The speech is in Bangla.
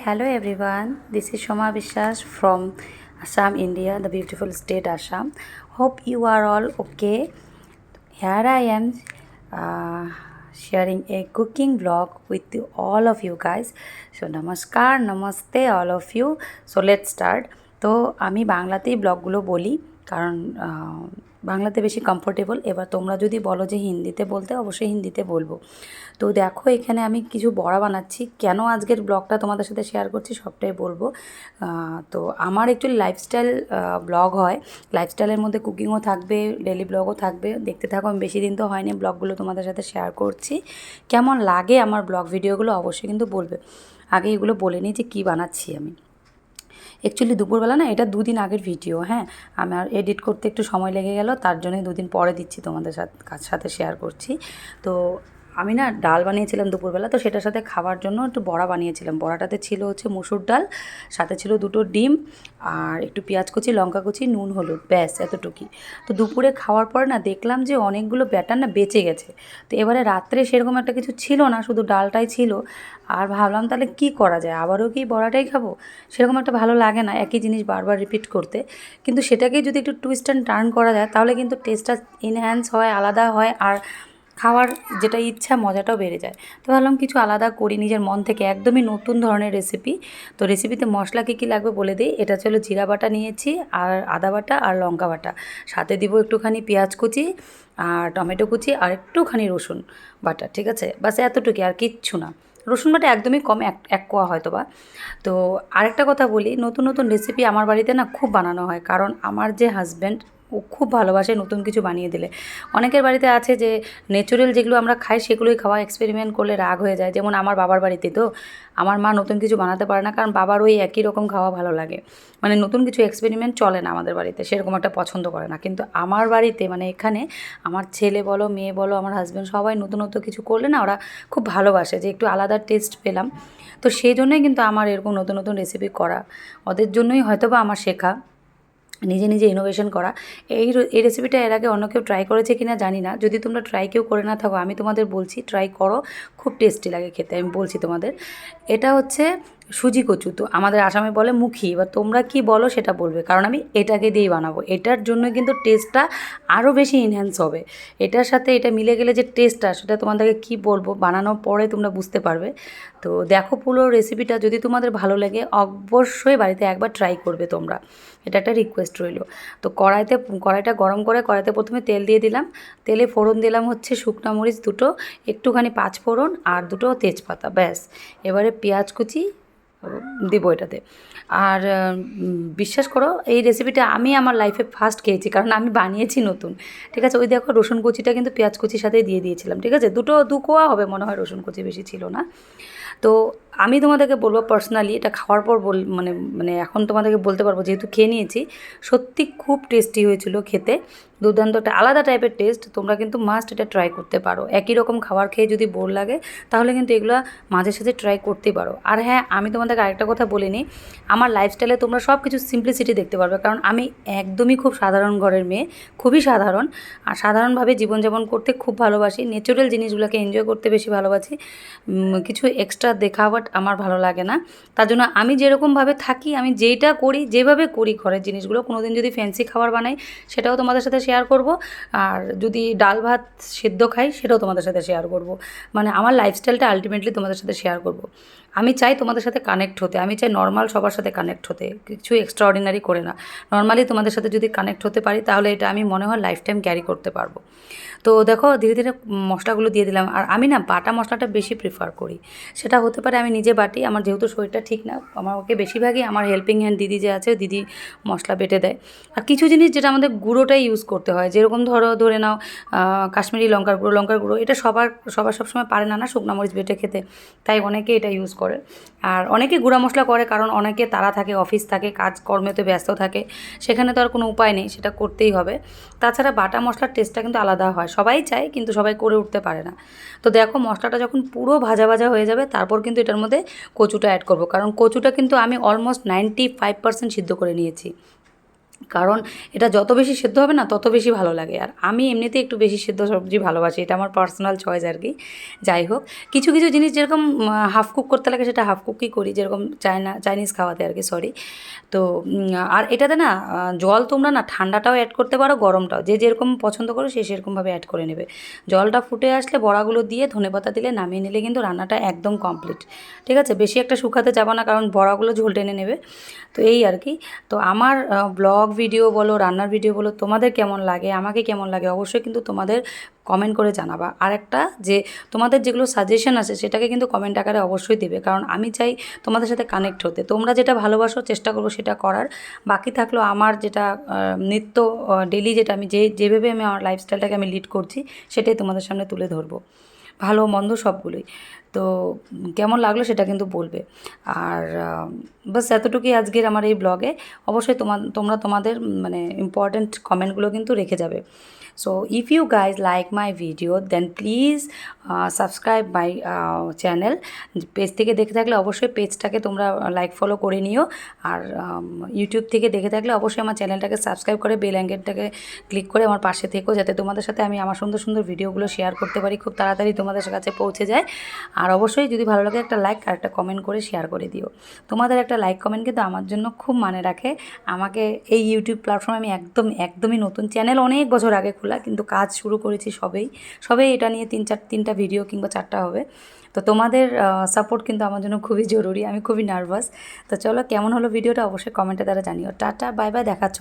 Hello everyone, this is Shoma Vishwas from Assam, India, the beautiful state Assam. Hope you are all okay. Here I am sharing a cooking vlog with all of you guys. So namaskar, namaste all of you. So let's start. তো আমি বাংলাতেই ব্লগগুলো বলি কারণ বাংলাতে বেশি কমফোর্টেবল। এবার তোমরা যদি বলো যে হিন্দিতে বলতে, অবশ্যই হিন্দিতে বলবো। তো দেখো এখানে আমি কিছু বড়া বানাচ্ছি। কেন আজকের ব্লগটা তোমাদের সাথে শেয়ার করছি সবটাই বলবো। তো আমার অ্যাকচুয়ালি লাইফস্টাইল ব্লগ হয়, লাইফস্টাইলের মধ্যে কুকিংও থাকবে, ডেলি ব্লগও থাকবে। দেখতে থাকো, আমি বেশি দিন তো হয়নি ব্লগগুলো তোমাদের সাথে শেয়ার করছি। কেমন লাগে আমার ব্লগ ভিডিওগুলো অবশ্যই কিন্তু বলবে। আগে এগুলো বলে নিই যে কী বানাচ্ছি আমি। অ্যাকচুয়ালি দুপুরবেলা না, এটা দুদিন আগের ভিডিও। হ্যাঁ, আমার এডিট করতে একটু সময় লেগে গেল, তার জন্যই দুদিন পরে দিচ্ছি তোমাদের সাথে শেয়ার করছি। তো আমি না ডাল বানিয়েছিলাম দুপুরবেলা, তো সেটার সাথে খাওয়ার জন্য একটু বড়া বানিয়েছিলাম। বড়াটাতে ছিল হচ্ছে মুসুর ডাল, সাথে ছিল দুটো ডিম আর একটু পেঁয়াজ কুচি, লঙ্কা কুচি, নুন, হলুদ, ব্যাস এতটুকুই। তো দুপুরে খাওয়ার পর না দেখলাম যে অনেকগুলো ব্যাটার না বেঁচে গেছে। তো এবারে রাত্রে সেরকম একটা কিছু ছিল না, শুধু ডালটাই ছিল। আর ভাবলাম তাহলে কি করা যায়, আবারও কি বড়াটাই খাবো? সেরকম একটা ভালো লাগে না একই জিনিস বারবার রিপিট করতে। কিন্তু সেটাকেই যদি একটু টুইস্ট অ্যান্ড টার্ন করা যায় তাহলে কিন্তু টেস্টটা এনহ্যান্স হয়, আলাদা হয়, আর খাওয়ার যেটা ইচ্ছা মজাটাও বেড়ে যায়। তো ভাবলাম কিছু আলাদা করি নিজের মন থেকে, একদমই নতুন ধরনের রেসিপি। তো রেসিপিতে মশলা কী কী লাগবে বলে দিই। এটা ছিল জিরা বাটা নিয়েছি, আর আদা বাটা, আর লঙ্কা বাটা। সাথে দিব একটুখানি পেঁয়াজ কুচি আর টমেটো কুচি, আর একটুখানি রসুন বাটা। ঠিক আছে, বাস এতটুকুই, আর কিচ্ছু না। রসুন বাটা একদমই কম, এক কোয়া হয়তো বা। তো আরেকটা কথা বলি, নতুন নতুন রেসিপি আমার বাড়িতে না খুব বানানো হয়, কারণ আমার যে হাজব্যান্ড, ও খুব ভালোবাসে নতুন কিছু বানিয়ে দিলে। অনেকের বাড়িতে আছে যে ন্যাচুরাল যেগুলো আমরা খাই সেগুলোই খাওয়া, এক্সপেরিমেন্ট করলে রাগ হয়ে যায়। যেমন আমার বাবার বাড়িতে তো আমার মা নতুন কিছু বানাতে পারে না, কারণ বাবার ওই একই রকম খাওয়া ভালো লাগে। মানে নতুন কিছু এক্সপেরিমেন্ট চলে না আমাদের বাড়িতে, সেরকম একটা পছন্দ করে না। কিন্তু আমার বাড়িতে, মানে এখানে আমার ছেলে বলো, মেয়ে বলো, আমার হাজব্যান্ড, সবাই নতুন নতুন কিছু করলে না ওরা খুব ভালোবাসে যে একটু আলাদা টেস্ট পেলাম। তো সেই জন্যই কিন্তু আমার এরকম নতুন নতুন রেসিপি করা, ওদের জন্যই হয়তো বা আমার শেখা, নিজে নিজে ইনোভেশন করা। এই রেসিপিটা এর আগে অন্য কেউ ট্রাই করেছে কি না জানি না। যদি তোমরা ট্রাই কেউ করে না থাকো, আমি তোমাদের বলছি ট্রাই করো, খুব টেস্টি লাগে খেতে, আমি বলছি তোমাদের। এটা হচ্ছে সুজি কচু, তো আমাদের আসামে বলে মুখি। এবার তোমরা কি বলো সেটা বলবে, কারণ আমি এটাকে দিয়েই বানাবো। এটার জন্য কিন্তু টেস্টটা আরও বেশি এনহ্যান্স হবে। এটার সাথে এটা মিলে গেলে যে টেস্টটা, সেটা তোমাদেরকে কি বলবো, বানানোর পরে তোমরা বুঝতে পারবে। তো দেখো পুরো রেসিপিটা, যদি তোমাদের ভালো লাগে অবশ্যই বাড়িতে একবার ট্রাই করবে তোমরা, এটা একটা রিকোয়েস্ট রইল। তো কড়াইটা গরম করে কড়াইতে প্রথমে তেল দিয়ে দিলাম। তেলে ফোড়ন দিলাম হচ্ছে শুকনো মরিচ দুটো, একটুখানি পাঁচ ফোড়ন, আর দুটো তেজপাতা, ব্যাস। এবারে পেঁয়াজ কুচি দেবো এটাতে। আর বিশ্বাস করো এই রেসিপিটা আমি আমার লাইফে ফার্স্ট খেয়েছি, কারণ আমি বানিয়েছি নতুন। ঠিক আছে, ওই দেখো রসুন কুচিটা কিন্তু পেঁয়াজ কুচির সাথেই দিয়ে দিয়েছিলাম। ঠিক আছে, দু কোয়া হবে মনে হয়, রসুন কুচি বেশি ছিল না। তো আমি তোমাদেরকে বলবো পার্সোনালি, এটা খাওয়ার পর মানে মানে এখন তোমাদেরকে বলতে পারবো যেহেতু খেয়ে নিয়েছি, সত্যি খুব টেস্টি হয়েছিল খেতে, দুর্দান্ত একটা আলাদা টাইপের টেস্ট। তোমরা কিন্তু মাস্ট এটা ট্রাই করতে পারো। একই রকম খাবার খেয়ে যদি বোর লাগে তাহলে কিন্তু এগুলো মাঝে সাঝে ট্রাই করতে পারো। আর হ্যাঁ, আমি তোমাদেরকে আরেকটা কথা বলে নিই, আমার লাইফস্টাইলে তোমরা সব কিছু সিম্পলিসিটি দেখতে পারবে, কারণ আমি একদমই খুব সাধারণ ঘরের মেয়ে, খুবই সাধারণ। আর সাধারণভাবে জীবনযাপন করতে খুব ভালোবাসি, ন্যাচুরাল জিনিসগুলোকে এনজয় করতে বেশি ভালোবাসি। কিছু এক্সট্রা দেখাওয়াট আমার ভালো লাগে না। তার জন্য আমি যেরকমভাবে থাকি, আমি যেইটা করি, যেভাবে করি ঘরের জিনিসগুলো, কোনো দিন যদি ফ্যান্সি খাবার বানাই সেটাও তোমাদের সাথে শেয়ার করব। আর যদি ডাল ভাত সেদ্ধ খাই সেটাও তোমাদের সাথে শেয়ার করব। মানে আমার লাইফস্টাইলটা আলটিমেটলি তোমাদের সাথে শেয়ার করব। আমি চাই তোমাদের সাথে কানেক্ট হতে, আমি চাই নর্মাল সবার সাথে কানেক্ট হতে, কিছু এক্সট্রা অর্ডিনারি করে না। নর্মালি তোমাদের সাথে যদি কানেক্ট হতে পারি তাহলে এটা আমি মনে হয় লাইফ টাইম ক্যারি করতে পারবো। তো দেখো ধীরে ধীরে মশলাগুলো দিয়ে দিলাম। আর আমি না বাটা মশলাটা বেশি প্রিফার করি। সেটা হতে পারে আমি নিজে বাটি, আমার যেহেতু শরীরটা ঠিক না, আমাকে বেশিরভাগই আমার হেল্পিং হ্যান্ড দিদি যে আছে, দিদি মশলা বেটে দেয়। আর কিছু জিনিস যেটা আমাদের গুঁড়োটাই ইউজ করতে হয়, যেরকম ধরে নাও কাশ্মীরি লঙ্কার গুঁড়ো, এটা সবার সবসময় পারে না শুকনো মরিচ বেটে খেতে, তাই অনেকে এটা ইউজ করে। আর অনেকে গুঁড়া মশলা করে, কারণ অনেকে তারা থাকে, অফিস থাকে, কাজকর্মেতে ব্যস্ত থাকে, সেখানে তো আর কোনো উপায় নেই, সেটা করতেই হবে। তাছাড়া বাটা মশলার টেস্টটা কিন্তু আলাদা হয়, সবাই চায় কিন্তু সবাই করে উঠতে পারে না। তো দেখো মশলাটা যখন পুরো ভাজা ভাজা হয়ে যাবে, তারপর কিন্তু এটার মধ্যে কচুটা অ্যাড করব, কারণ কচুটা কিন্তু আমি অলমোস্ট 95% সিদ্ধ করে নিয়েছি। কারণ এটা যত বেশি সেদ্ধ হবে না তত বেশি ভালো লাগে। আর আমি এমনিতে একটু বেশি সেদ্ধ সবজি ভালোবাসি, এটা আমার পার্সোনাল চয়েস আর কি। যাই হোক, কিছু কিছু জিনিস যেরকম হাফ কুক করতে লাগে সেটা হাফ কুকই করি, যেরকম চাইনিজ খাওয়াতে আর কি, সরি। তো আর এটাতে না জল তোমরা না ঠান্ডাটাও অ্যাড করতে পারো, গরমটাও, যে যেরকম পছন্দ করো সে সেরকমভাবে অ্যাড করে নেবে। জলটা ফুটে আসলে বড়াগুলো দিয়ে ধনেপাতা দিলে নামিয়ে নিলে কিন্তু রান্নাটা একদম কমপ্লিট। ঠিক আছে, বেশি একটা শুকাতে যাবো না, কারণ বড়াগুলো ঝোল টেনে নেবে। তো এই আর কি। তো আমার ব্লগ ভিডিও বলো, রান্নার ভিডিও বলো, তোমাদের কেমন লাগে, আমাকে কেমন লাগে, অবশ্যই কিন্তু তোমাদের কমেন্ট করে জানাবা। আর একটা যে তোমাদের যেগুলো সাজেশন আছে সেটাকে কিন্তু কমেন্ট আকারে অবশ্যই দেবে, কারণ আমি চাই তোমাদের সাথে কানেক্ট হতে। তোমরা যেটা ভালোবাসো চেষ্টা করবো সেটা করার। বাকি থাকলো আমার যেটা নিত্য ডেলি, যেটা আমি যেভাবে আমি আমার লাইফস্টাইলটাকে আমি লিড করছি সেটাই তোমাদের সামনে তুলে ধরবো, ভালো মন্দ সবগুলোই। তো কেমন লাগলো সেটা কিন্তু বলবে। আর বাস এতটুকুই আজকের আমার এই ব্লগে। অবশ্যই তোমরা তোমাদের মানে ইম্পর্ট্যান্ট কমেন্টগুলো কিন্তু রেখে যাবে। So if you guys like my video then please subscribe my channel. Page থেকে দেখে থাকলে অবশ্যই পেজটাকে তোমরা লাইক ফলো করে নিও। আর ইউটিউব থেকে দেখে থাকলে অবশ্যই আমার চ্যানেলটাকে সাবস্ক্রাইব করে বেল আইকনটাকে ক্লিক করে আমার পাশে থেকো, যাতে তোমাদের সাথে আমি আমার সুন্দর সুন্দর ভিডিওগুলো শেয়ার করতে পারি, খুব তাড়াতাড়ি তোমাদের কাছে পৌঁছে যায়। আর অবশ্যই যদি ভালো লাগে একটা লাইক আর একটা কমেন্ট করে শেয়ার করে দিও। তোমাদের একটা লাইক কমেন্ট কিন্তু আমার জন্য খুব মানে রাখে। আমাকে এই ইউটিউব প্ল্যাটফর্মে আমি একদমই নতুন, চ্যানেল অনেক বছর আগে খোলা, কিন্তু কাজ শুরু করেছি সবেই এটা নিয়ে তিনটা ভিডিও কিংবা 4টা হবে। তো তোমাদের সাপোর্ট কিন্তু আমার জন্য খুবই জরুরি, আমি খুবই নার্ভাস। তো চলো, কেমন হলো ভিডিওটা অবশ্যই কমেন্টের দ্বারা জানিও। টাটা, বাই বাই, দেখাচ্ছ।